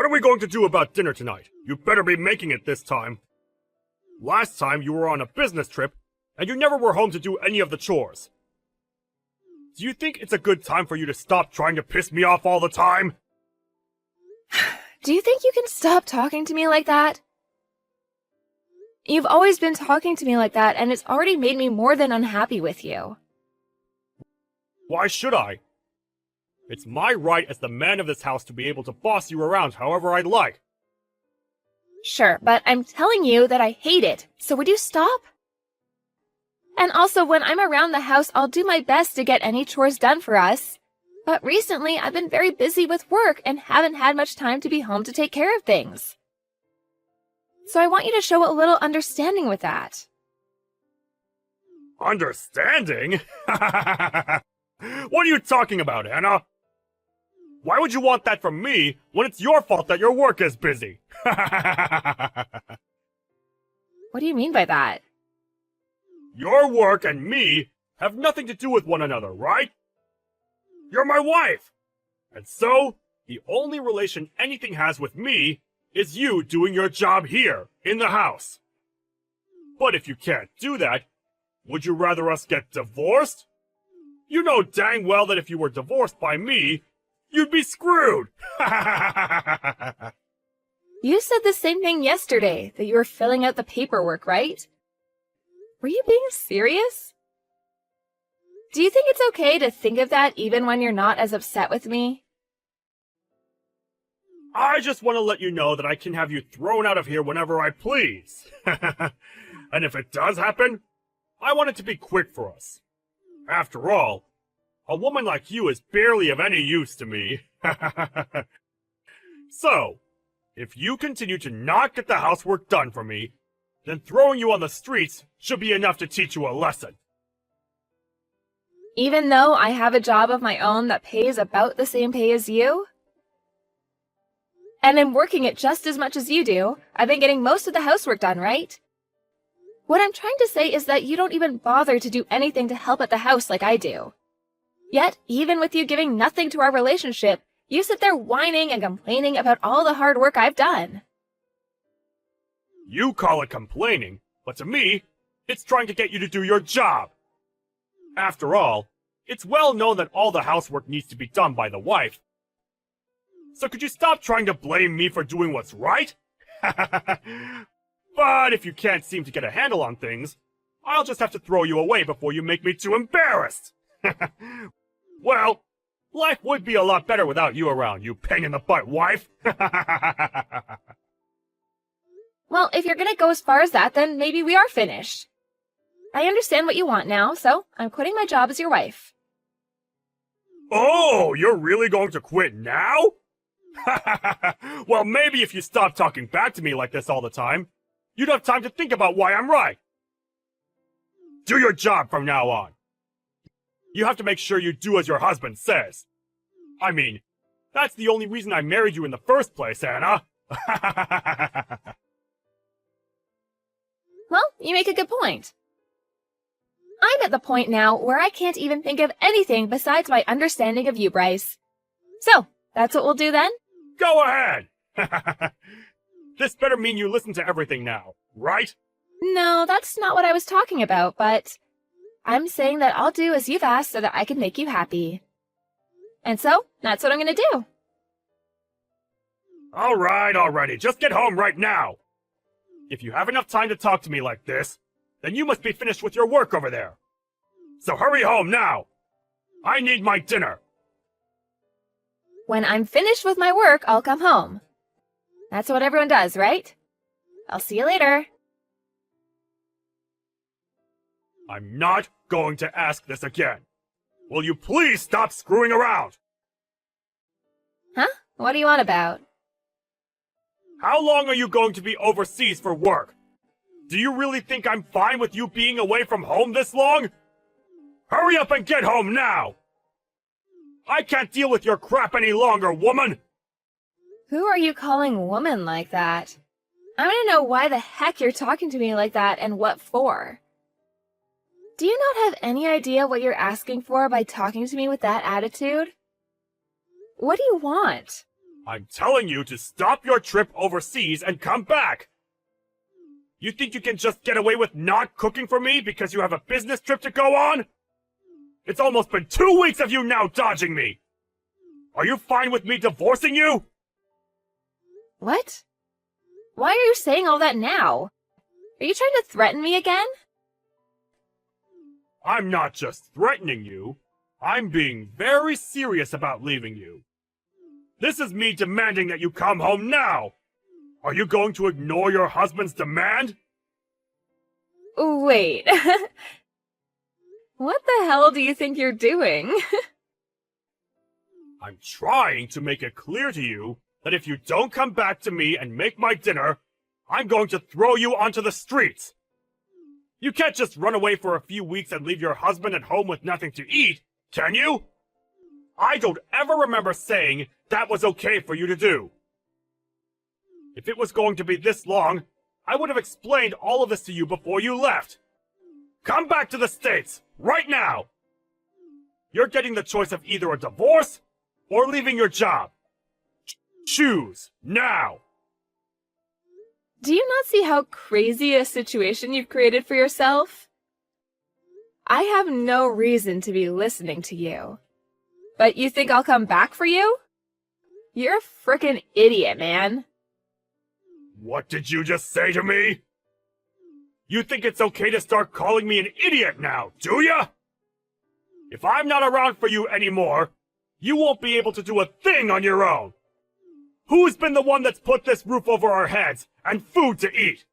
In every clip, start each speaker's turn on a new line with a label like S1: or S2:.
S1: What are we going to do about dinner tonight? You better be making it this time. Last time you were on a business trip, and you never were home to do any of the chores. Do you think it's a good time for you to stop trying to piss me off all the time?
S2: Do you think you can stop talking to me like that? You've always been talking to me like that, and it's already made me more than unhappy with you.
S1: Why should I? It's my right as the man of this house to be able to boss you around however I'd like.
S2: Sure, but I'm telling you that I hate it, so would you stop? And also, when I'm around the house, I'll do my best to get any chores done for us. But recently, I've been very busy with work and haven't had much time to be home to take care of things. So I want you to show a little understanding with that.
S1: Understanding? What are you talking about, Anna? Why would you want that from me when it's your fault that your work is busy?
S2: What do you mean by that?
S1: Your work and me have nothing to do with one another, right? You're my wife! And so, the only relation anything has with me is you doing your job here, in the house. But if you can't do that, would you rather us get divorced? You know dang well that if you were divorced by me, you'd be screwed!
S2: You said the same thing yesterday, that you were filling out the paperwork, right? Were you being serious? Do you think it's okay to think of that even when you're not as upset with me?
S1: I just want to let you know that I can have you thrown out of here whenever I please. And if it does happen, I want it to be quick for us. After all, a woman like you is barely of any use to me. So, if you continue to not get the housework done for me, then throwing you on the streets should be enough to teach you a lesson.
S2: Even though I have a job of my own that pays about the same pay as you? And I'm working it just as much as you do. I've been getting most of the housework done, right? What I'm trying to say is that you don't even bother to do anything to help at the house like I do. Yet, even with you giving nothing to our relationship, you sit there whining and complaining about all the hard work I've done.
S1: You call it complaining, but to me, it's trying to get you to do your job. After all, it's well known that all the housework needs to be done by the wife. So could you stop trying to blame me for doing what's right? But if you can't seem to get a handle on things, I'll just have to throw you away before you make me too embarrassed. Well, life would be a lot better without you around, you pain-in-the-butt wife.
S2: Well, if you're gonna go as far as that, then maybe we are finished. I understand what you want now, so I'm quitting my job as your wife.
S1: Oh, you're really going to quit now? Well, maybe if you stop talking back to me like this all the time, you'd have time to think about why I'm right. Do your job from now on. You have to make sure you do as your husband says. I mean, that's the only reason I married you in the first place, Anna.
S2: Well, you make a good point. I'm at the point now where I can't even think of anything besides my understanding of you, Bryce. So, that's what we'll do then?
S1: Go ahead! This better mean you listen to everything now, right?
S2: No, that's not what I was talking about, but I'm saying that I'll do as you've asked so that I can make you happy. And so, that's what I'm gonna do.
S1: Alrighty, just get home right now! If you have enough time to talk to me like this, then you must be finished with your work over there. So hurry home now! I need my dinner!
S2: When I'm finished with my work, I'll come home. That's what everyone does, right? I'll see you later.
S1: I'm not going to ask this again. Will you please stop screwing around?
S2: Huh? What do you want about?
S1: How long are you going to be overseas for work? Do you really think I'm fine with you being away from home this long? Hurry up and get home now! I can't deal with your crap any longer, woman!
S2: Who are you calling woman like that? I want to know why the heck you're talking to me like that and what for. Do you not have any idea what you're asking for by talking to me with that attitude? What do you want?
S1: I'm telling you to stop your trip overseas and come back! You think you can just get away with not cooking for me because you have a business trip to go on? It's almost been 2 weeks of you now dodging me! Are you fine with me divorcing you?
S2: What? Why are you saying all that now? Are you trying to threaten me again?
S1: I'm not just threatening you. I'm being very serious about leaving you. This is me demanding that you come home now! Are you going to ignore your husband's demand?
S2: Wait. What the hell do you think you're doing?
S1: I'm trying to make it clear to you that if you don't come back to me and make my dinner, I'm going to throw you onto the streets! You can't just run away for a few weeks and leave your husband at home with nothing to eat, can you? I don't ever remember saying that was okay for you to do. If it was going to be this long, I would have explained all of this to you before you left. Come back to the States, right now! You're getting the choice of either a divorce or leaving your job. Choose, now!
S2: Do you not see how crazy a situation you've created for yourself? I have no reason to be listening to you. But you think I'll come back for you? You're a frickin' idiot, man.
S1: What did you just say to me? You think it's okay to start calling me an idiot now, do ya? If I'm not around for you anymore, you won't be able to do a thing on your own. Who's been the one that's put this roof over our heads and food to eat?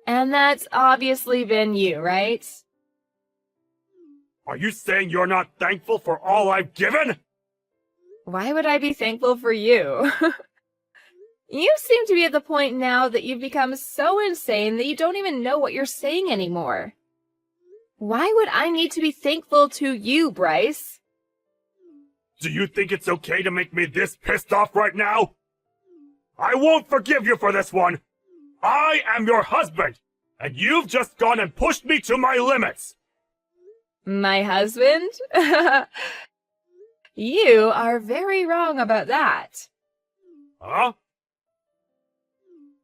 S2: And that's obviously been you, right?
S1: Are you saying you're not thankful for all I've given?
S2: Why would I be thankful for you? You seem to be at the point now that you've become so insane that you don't even know what you're saying anymore. Why would I need to be thankful to you, Bryce?
S1: Do you think it's okay to make me this pissed off right now? I won't forgive you for this one. I am your husband, and you've just gone and pushed me to my limits.
S2: My husband? You are very wrong about that.
S1: Huh?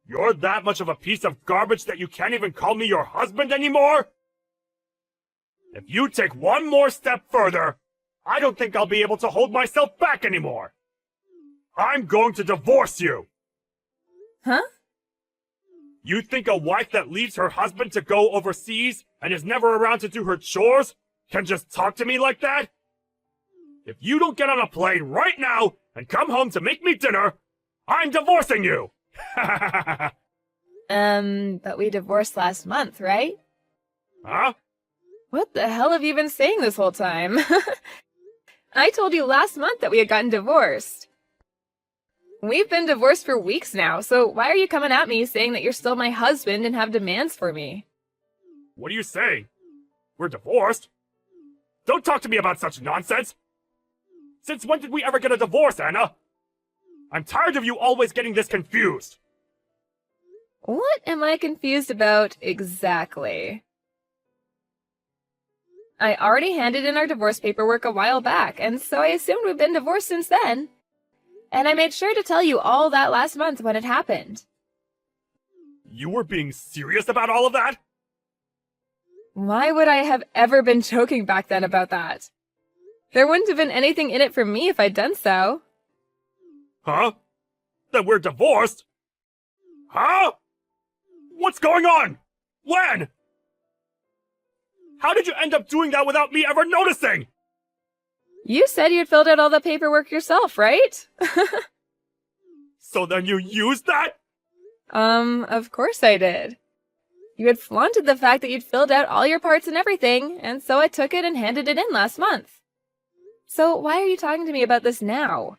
S1: You're that much of a piece of garbage that you can't even call me your husband anymore? If you take one more step further, I don't think I'll be able to hold myself back anymore. I'm going to divorce you.
S2: Huh?
S1: You think a wife that leaves her husband to go overseas and is never around to do her chores can just talk to me like that? If you don't get on a plane right now and come home to make me dinner, I'm divorcing you!
S2: But we divorced last month, right?
S1: Huh?
S2: What the hell have you been saying this whole time? I told you last month that we had gotten divorced. We've been divorced for weeks now, so why are you coming at me saying that you're still my husband and have demands for me?
S1: What are you saying? We're divorced? Don't talk to me about such nonsense! Since when did we ever get a divorce, Anna? I'm tired of you always getting this confused!
S2: What am I confused about exactly? I already handed in our divorce paperwork a while back, and so I assumed we've been divorced since then. And I made sure to tell you all that last month when it happened.
S1: You were being serious about all of that?
S2: Why would I have ever been joking back then about that? There wouldn't have been anything in it for me if I'd done so.
S1: Huh? Then we're divorced? Huh? What's going on? When? How did you end up doing that without me ever noticing?
S2: You said you'd filled out all the paperwork yourself, right?
S1: So then you used that?
S2: Of course I did. You had flaunted the fact that you'd filled out all your parts and everything, and so I took it and handed it in last month. So why are you talking to me about this now?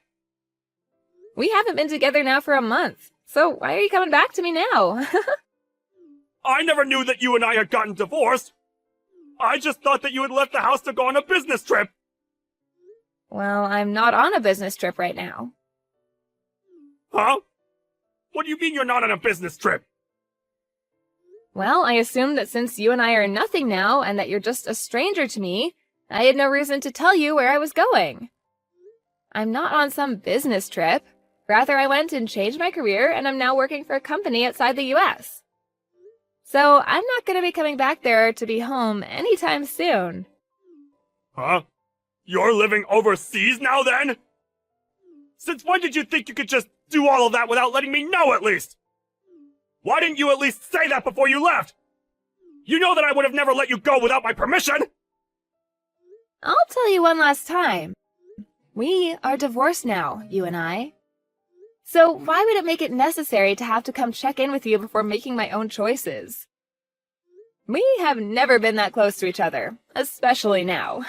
S2: We haven't been together now for a month, so why are you coming back to me now?
S1: I never knew that you and I had gotten divorced. I just thought that you had left the house to go on a business trip.
S2: Well, I'm not on a business trip right now.
S1: Huh? What do you mean you're not on a business trip?
S2: Well, I assumed that since you and I are nothing now, and that you're just a stranger to me, I had no reason to tell you where I was going. I'm not on some business trip. Rather, I went and changed my career, and I'm now working for a company outside the US. So I'm not going to be coming back there to be home anytime soon.
S1: Huh? You're living overseas now then? Since when did you think you could just do all of that without letting me know at least? Why didn't you at least say that before you left? You know that I would have never let you go without my permission!
S2: I'll tell you one last time. We are divorced now, you and I. So why would it make it necessary to have to come check in with you before making my own choices? We have never been that close to each other, especially now.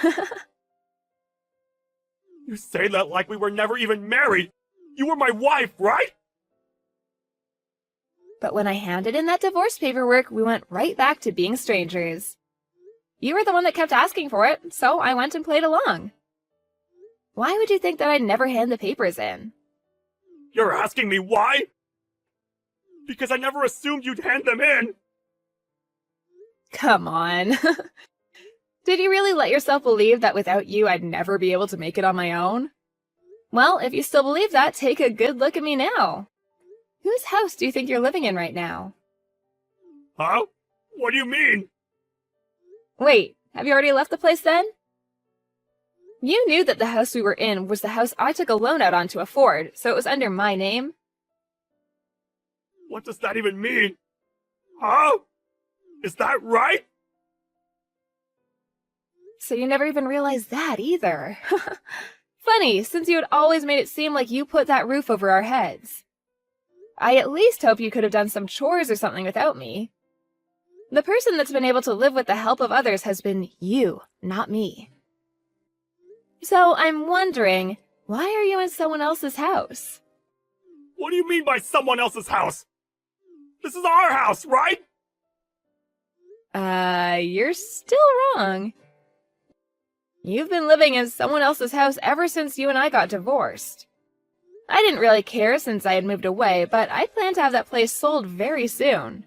S1: You say that like we were never even married! You were my wife, right?
S2: But when I handed in that divorce paperwork, we went right back to being strangers. You were the one that kept asking for it, so I went and played along. Why would you think that I'd never hand the papers in?
S1: You're asking me why? Because I never assumed you'd hand them in!
S2: Come on. Did you really let yourself believe that without you I'd never be able to make it on my own? Well, if you still believe that, take a good look at me now. Whose house do you think you're living in right now?
S1: Huh? What do you mean?
S2: Wait, have you already left the place then? You knew that the house we were in was the house I took a loan out on to afford, so it was under my name.
S1: What does that even mean? Huh? Is that right?
S2: So you never even realized that either. Funny, since you had always made it seem like you put that roof over our heads. I at least hope you could have done some chores or something without me. The person that's been able to live with the help of others has been you, not me. So I'm wondering, why are you in someone else's house?
S1: What do you mean by someone else's house? This is our house, right?
S2: You're still wrong. You've been living in someone else's house ever since you and I got divorced. I didn't really care since I had moved away, but I plan to have that place sold very soon.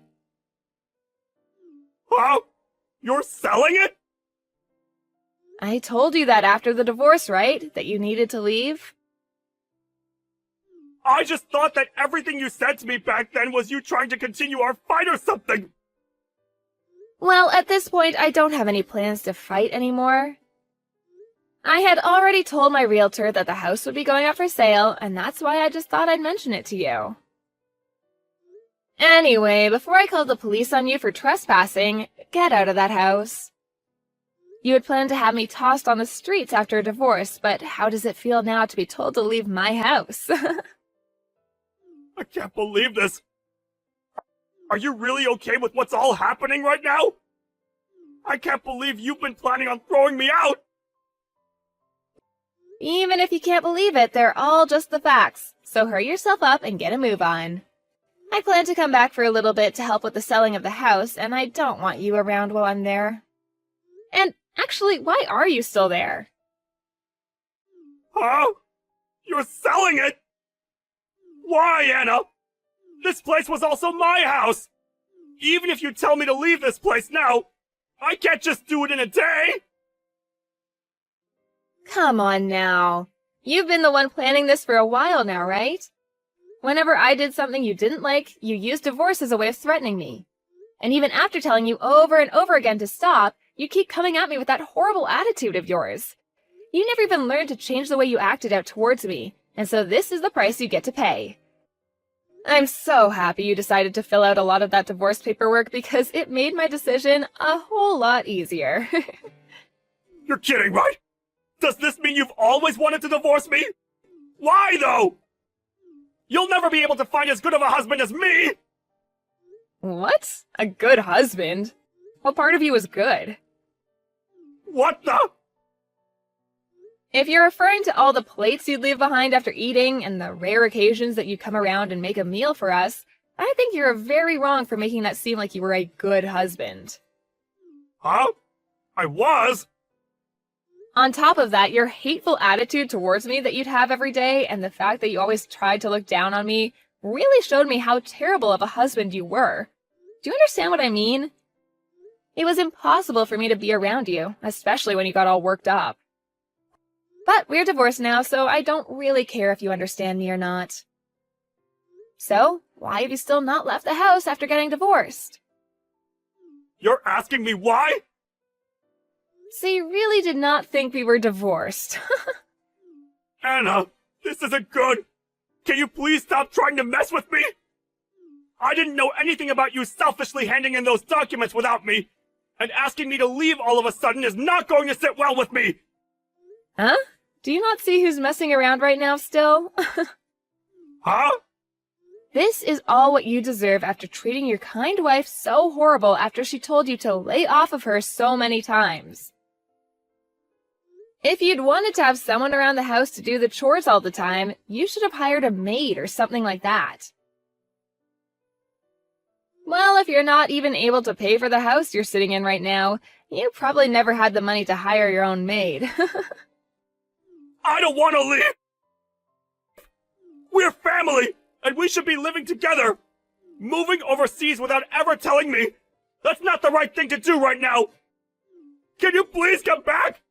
S1: Huh? You're selling it?
S2: I told you that after the divorce, right? That you needed to leave?
S1: I just thought that everything you said to me back then was you trying to continue our fight or something!
S2: Well, at this point, I don't have any plans to fight anymore. I had already told my realtor that the house would be going up for sale, and that's why I just thought I'd mention it to you. Anyway, before I called the police on you for trespassing, get out of that house. You had planned to have me tossed on the streets after a divorce, but how does it feel now to be told to leave my house?
S1: I can't believe this! Are you really okay with what's all happening right now? I can't believe you've been planning on throwing me out!
S2: Even if you can't believe it, they're all just the facts, so hurry yourself up and get a move on. I plan to come back for a little bit to help with the selling of the house, and I don't want you around while I'm there. And actually, why are you still there?
S1: Huh? You're selling it? Why, Anna? This place was also my house! Even if you tell me to leave this place now, I can't just do it in a day!
S2: Come on now. You've been the one planning this for a while now, right? Whenever I did something you didn't like, you used divorce as a way of threatening me. And even after telling you over and over again to stop, you keep coming at me with that horrible attitude of yours. You never even learned to change the way you acted out towards me, and so this is the price you get to pay. I'm so happy you decided to fill out a lot of that divorce paperwork because it made my decision a whole lot easier.
S1: You're kidding, right? Does this mean you've always wanted to divorce me? Why, though? You'll never be able to find as good of a husband as me!
S2: What? A good husband? What part of you is good?
S1: What the?
S2: If you're referring to all the plates you'd leave behind after eating and the rare occasions that you come around and make a meal for us, I think you're very wrong for making that seem like you were a good husband.
S1: Huh? I was?
S2: On top of that, your hateful attitude towards me that you'd have every day and the fact that you always tried to look down on me really showed me how terrible of a husband you were. Do you understand what I mean? It was impossible for me to be around you, especially when you got all worked up. But we're divorced now, so I don't really care if you understand me or not. So, why have you still not left the house after getting divorced?
S1: You're asking me why?
S2: So you really did not think we were divorced.
S1: Anna, this isn't good. Can you please stop trying to mess with me? I didn't know anything about you selfishly handing in those documents without me, and asking me to leave all of a sudden is not going to sit well with me.
S2: Huh? Do you not see who's messing around right now still?
S1: Huh?
S2: This is all what you deserve after treating your kind wife so horrible after she told you to lay off of her so many times. If you'd wanted to have someone around the house to do the chores all the time, you should have hired a maid or something like that. Well, if you're not even able to pay for the house you're sitting in right now, you probably never had the money to hire your own maid.
S1: I don't want to leave! We're family, and we should be living together! Moving overseas without ever telling me, that's not the right thing to do right now! Can you please come back?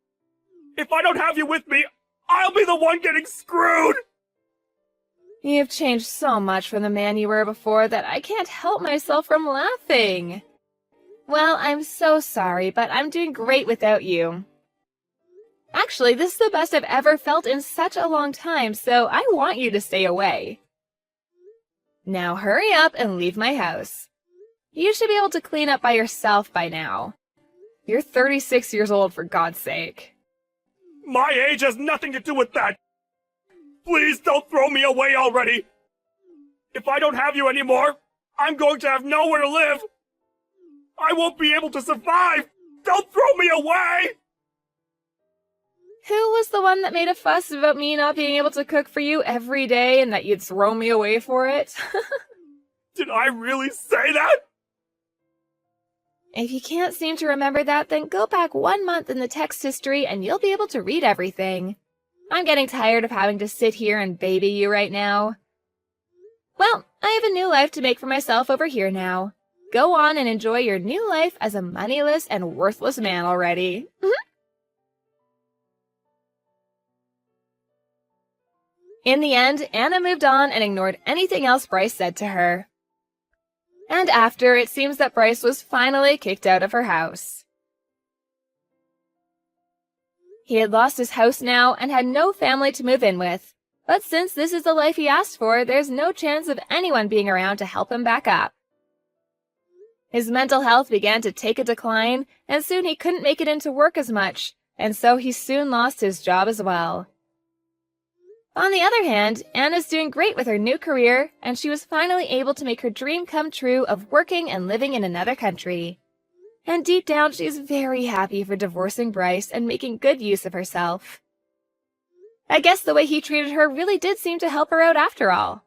S1: If I don't have you with me, I'll be the one getting screwed!
S2: You've changed so much from the man you were before that I can't help myself from laughing. Well, I'm so sorry, but I'm doing great without you. Actually, this is the best I've ever felt in such a long time, so I want you to stay away. Now hurry up and leave my house. You should be able to clean up by yourself by now. You're 36 years old, for God's sake.
S1: My age has nothing to do with that! Please don't throw me away already! If I don't have you anymore, I'm going to have nowhere to live! I won't be able to survive! Don't throw me away!
S2: Who was the one that made a fuss about me not being able to cook for you every day and that you'd throw me away for it?
S1: Did I really say that?
S2: If you can't seem to remember that, then go back 1 month in the text history and you'll be able to read everything. I'm getting tired of having to sit here and baby you right now. Well, I have a new life to make for myself over here now. Go on and enjoy your new life as a moneyless and worthless man already. In the end, Anna moved on and ignored anything else Bryce said to her. And after, it seems that Bryce was finally kicked out of her house. He had lost his house now and had no family to move in with. But since this is the life he asked for, there's no chance of anyone being around to help him back up. His mental health began to take a decline, and soon he couldn't make it into work as much, and so he soon lost his job as well. On the other hand, Anna's doing great with her new career, and she was finally able to make her dream come true of working and living in another country. And deep down, she's very happy for divorcing Bryce and making good use of herself. I guess the way he treated her really did seem to help her out after all.